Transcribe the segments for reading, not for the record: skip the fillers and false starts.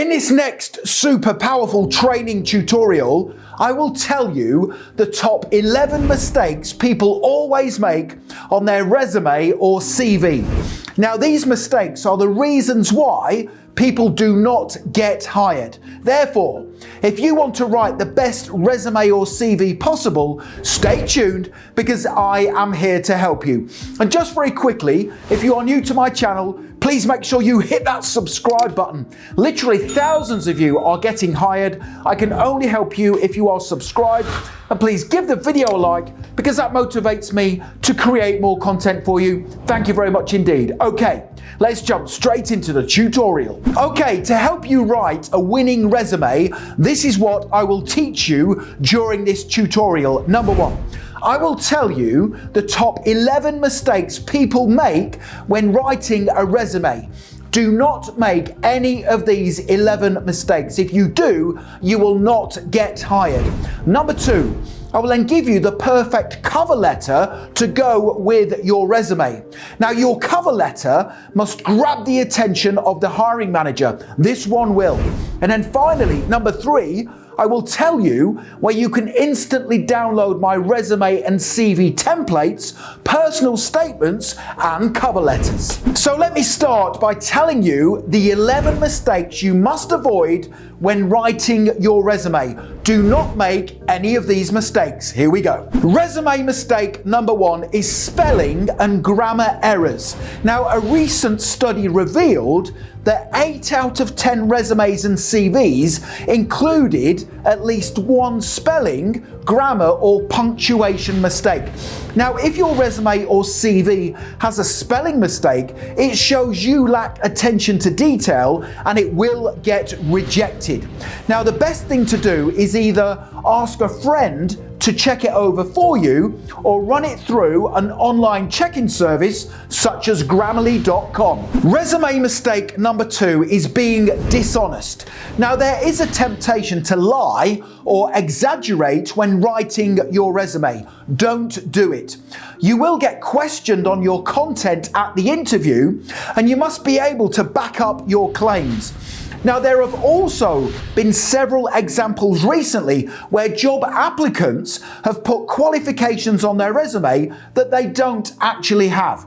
In this next super powerful training tutorial, I will tell you the top 11 mistakes people always make on their resume or CV. Now, these mistakes are the reasons why people do not get hired. Therefore, if you want to write the best resume or CV possible, stay tuned because I am here to help you. And just very quickly, if you are new to my channel, please make sure you hit that subscribe button. Literally thousands of you are getting hired. I can only help you if you are subscribed. And please give the video a like because that motivates me to create more content for you. Thank you very much indeed. Okay, let's jump straight into the tutorial. Okay, to help you write a winning resume, this is what I will teach you during this tutorial. Number one, I will tell you the top 11 mistakes people make when writing a resume. Do not make any of these 11 mistakes. If you do, you will not get hired. Number two, I will then give you the perfect cover letter to go with your resume. Now, your cover letter must grab the attention of the hiring manager. This one will. And then finally, number three, I will tell you where you can instantly download my resume and CV templates, personal statements, and cover letters. So let me start by telling you the 11 mistakes you must avoid when writing your resume. Do not make any of these mistakes. Here we go. Resume mistake number one is spelling and grammar errors. Now, a recent study revealed that 8 out of 10 resumes and CVs included at least one spelling, grammar, or punctuation mistake. Now, if your resume or CV has a spelling mistake, it shows you lack attention to detail and it will get rejected. Now, the best thing to do is either ask a friend to check it over for you or run it through an online check-in service such as Grammarly.com. Resume mistake number two is being dishonest. Now, there is a temptation to lie or exaggerate when writing your resume. Don't do it. You will get questioned on your content at the interview, and you must be able to back up your claims. Now, there have also been several examples recently where job applicants have put qualifications on their resume that they don't actually have.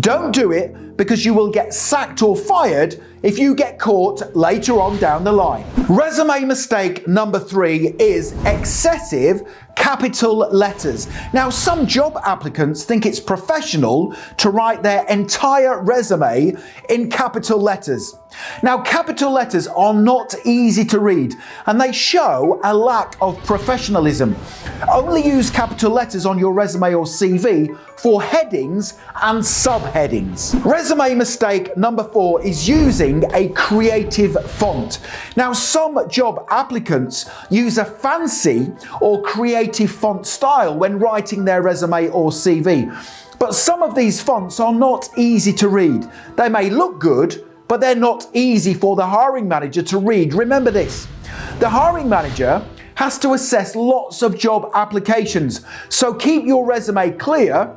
Don't do it because you will get sacked or fired if you get caught later on down the line. Resume mistake number three is excessive capital letters. Now, some job applicants think it's professional to write their entire resume in capital letters. Now, capital letters are not easy to read and they show a lack of professionalism. Only use capital letters on your resume or CV for headings and subheadings. Resume mistake number four is using a creative font. Now, some job applicants use a fancy or creative font style when writing their resume or CV. But some of these fonts are not easy to read. They may look good, but they're not easy for the hiring manager to read. Remember this, the hiring manager has to assess lots of job applications. So keep your resume clear,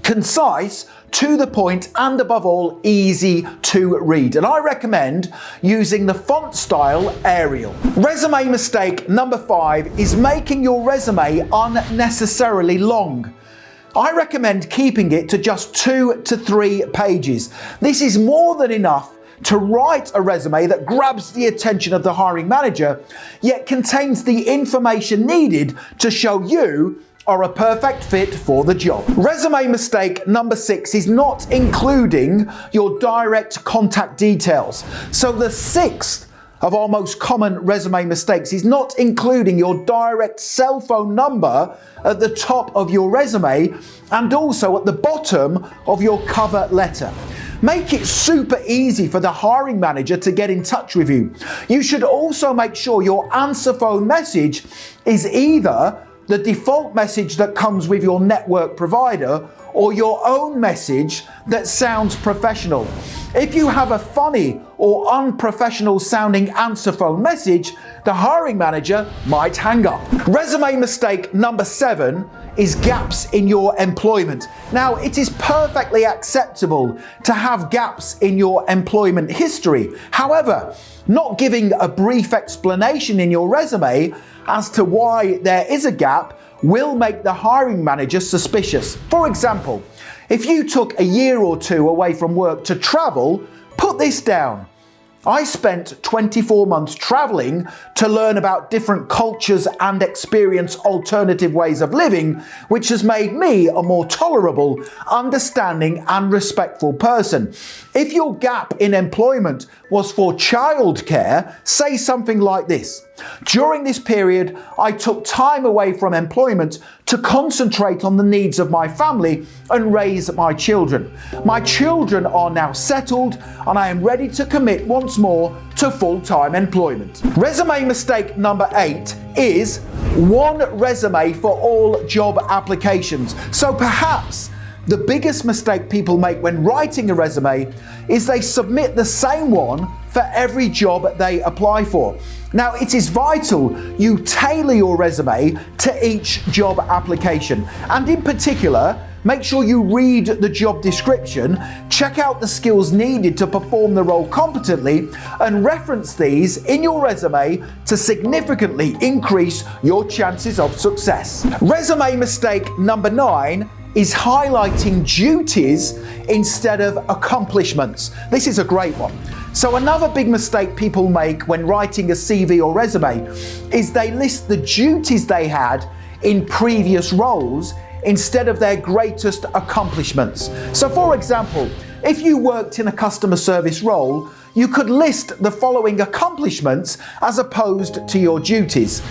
concise, to the point, and above all, easy to read. And I recommend using the font style Arial. Resume mistake number five is making your resume unnecessarily long. I recommend keeping it to just 2 to 3 pages. This is more than enough to write a resume that grabs the attention of the hiring manager, yet contains the information needed to show you are a perfect fit for the job. Resume mistake number six is not including your direct contact details. So the sixth of our most common resume mistakes is not including your direct cell phone number at the top of your resume and also at the bottom of your cover letter. Make it super easy for the hiring manager to get in touch with you. You should also make sure your answer phone message is either the default message that comes with your network provider or your own message that sounds professional. If you have a funny or unprofessional sounding answer phone message, the hiring manager might hang up. Resume mistake number 7 is gaps in your employment. Now, it is perfectly acceptable to have gaps in your employment history. However, not giving a brief explanation in your resume as to why there is a gap will make the hiring manager suspicious. For example, if you took a year or 2 away from work to travel, put this down. I spent 24 months traveling to learn about different cultures and experience alternative ways of living, which has made me a more tolerable, understanding and respectful person. If your gap in employment was for childcare, say something like this. During this period, I took time away from employment to concentrate on the needs of my family and raise my children. My children are now settled and I am ready to commit once more to full-time employment. Resume mistake number 8 is one resume for all job applications. So perhaps the biggest mistake people make when writing a resume is they submit the same one for every job they apply for. Now, it is vital you tailor your resume to each job application, and in particular, make sure you read the job description, check out the skills needed to perform the role competently, and reference these in your resume to significantly increase your chances of success. Resume mistake number 9 is highlighting duties instead of accomplishments. This is a great one. So another big mistake people make when writing a CV or resume is they list the duties they had in previous roles instead of their greatest accomplishments. So for example, if you worked in a customer service role, you could list the following accomplishments as opposed to your duties.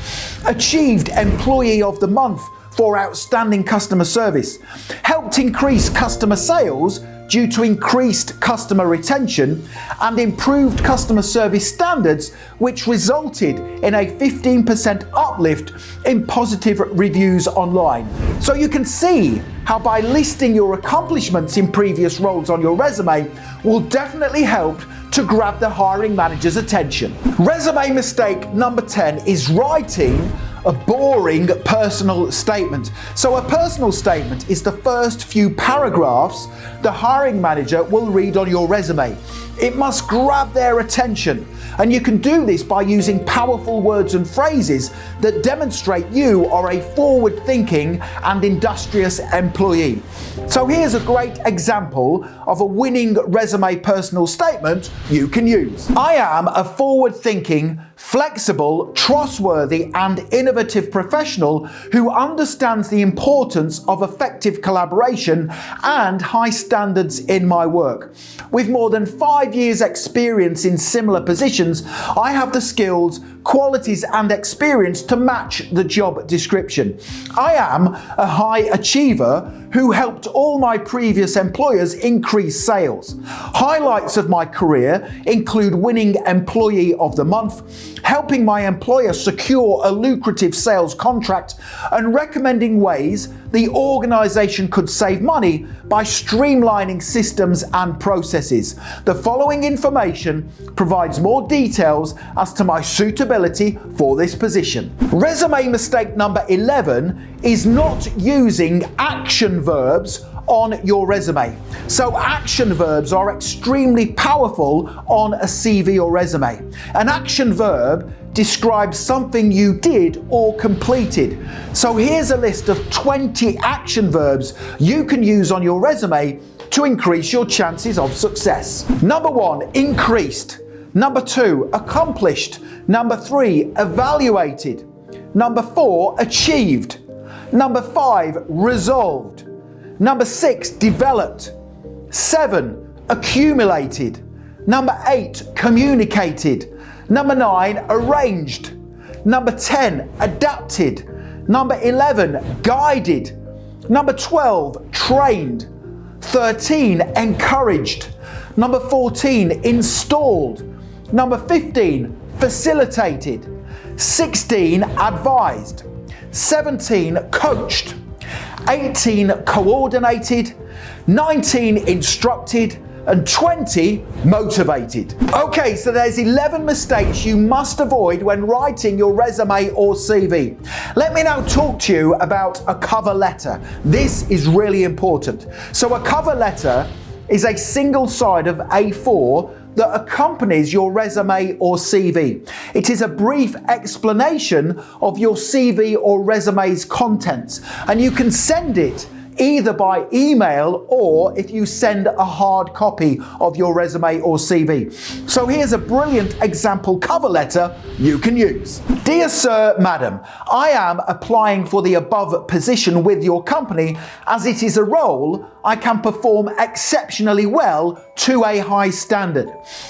Achieved Employee of the Month for outstanding customer service, helped increase customer sales due to increased customer retention, and improved customer service standards, which resulted in a 15% uplift in positive reviews online. So you can see how by listing your accomplishments in previous roles on your resume will definitely help to grab the hiring manager's attention. Resume mistake number 10 is writing a boring personal statement. So a personal statement is the first few paragraphs the hiring manager will read on your resume. It must grab their attention, and you can do this by using powerful words and phrases that demonstrate you are a forward-thinking and industrious employee. So here's a great example of a winning resume personal statement you can use. I am a forward-thinking, flexible, trustworthy and innovative professional who understands the importance of effective collaboration and high standards in my work. With more than 5 years experience in similar positions, I have the skills, qualities and experience to match the job description. I am a high achiever who helped all my previous employers increase sales. Highlights of my career include winning Employee of the Month, helping my employer secure a lucrative sales contract, and recommending ways the organization could save money by streamlining systems and processes. The following information provides more details as to my suitability for this position. Resume mistake number 11 is not using action verbs on your resume. So action verbs are extremely powerful on a CV or resume. An action verb describes something you did or completed. So here's a list of 20 action verbs you can use on your resume to increase your chances of success. Number 1, increased. Number 2, accomplished. Number 3, evaluated. Number 4, achieved. Number 5, resolved. Number 6, developed. 7, accumulated. Number 8, communicated. Number 9, arranged. Number 10, adapted. Number 11, guided. Number 12, trained. 13, encouraged. Number 14, installed. Number 15, facilitated. 16, advised. 17, coached. 18 coordinated, 19 instructed, and 20 motivated. Okay, so there's 11 mistakes you must avoid when writing your resume or CV. Let me now talk to you about a cover letter. This is really important. So a cover letter is a single side of A4 that accompanies your resume or CV. It is a brief explanation of your CV or resume's contents, and you can send it either by email or if you send a hard copy of your resume or CV. So here's a brilliant example cover letter you can use. Dear Sir, Madam, I am applying for the above position with your company as it is a role I can perform exceptionally well to a high standard.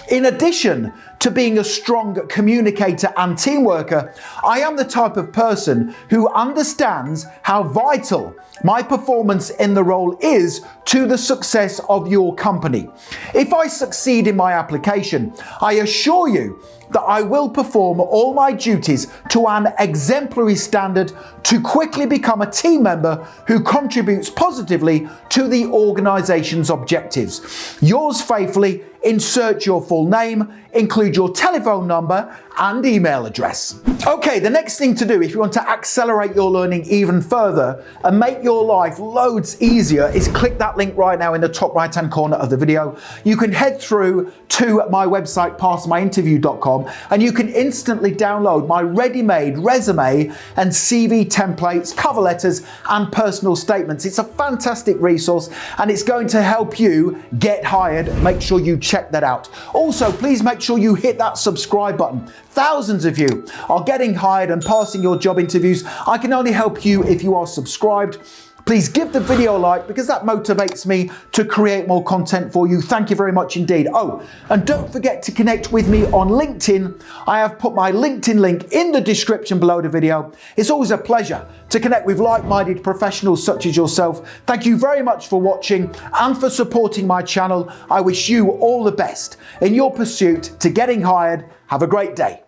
In addition to being a strong communicator and team worker, I am the type of person who understands how vital my performance in the role is to the success of your company. If I succeed in my application, I assure you that I will perform all my duties to an exemplary standard to quickly become a team member who contributes positively to the organization's objectives. Yours faithfully, insert your full name, include your telephone number and email address. Okay, the next thing to do if you want to accelerate your learning even further and make your life loads easier is click that link right now in the top right hand corner of the video. You can head through to my website passmyinterview.com and you can instantly download my ready-made resume and CV templates, cover letters and personal statements. It's a fantastic resource and it's going to help you get hired. Make sure you check that out. Also, please make sure you hit that subscribe button. Thousands of you are getting hired and passing your job interviews. I can only help you if you are subscribed. Please give the video a like because that motivates me to create more content for you. Thank you very much indeed. Oh, and don't forget to connect with me on LinkedIn. I have put my LinkedIn link in the description below the video. It's always a pleasure to connect with like-minded professionals such as yourself. Thank you very much for watching and for supporting my channel. I wish you all the best in your pursuit to getting hired. Have a great day.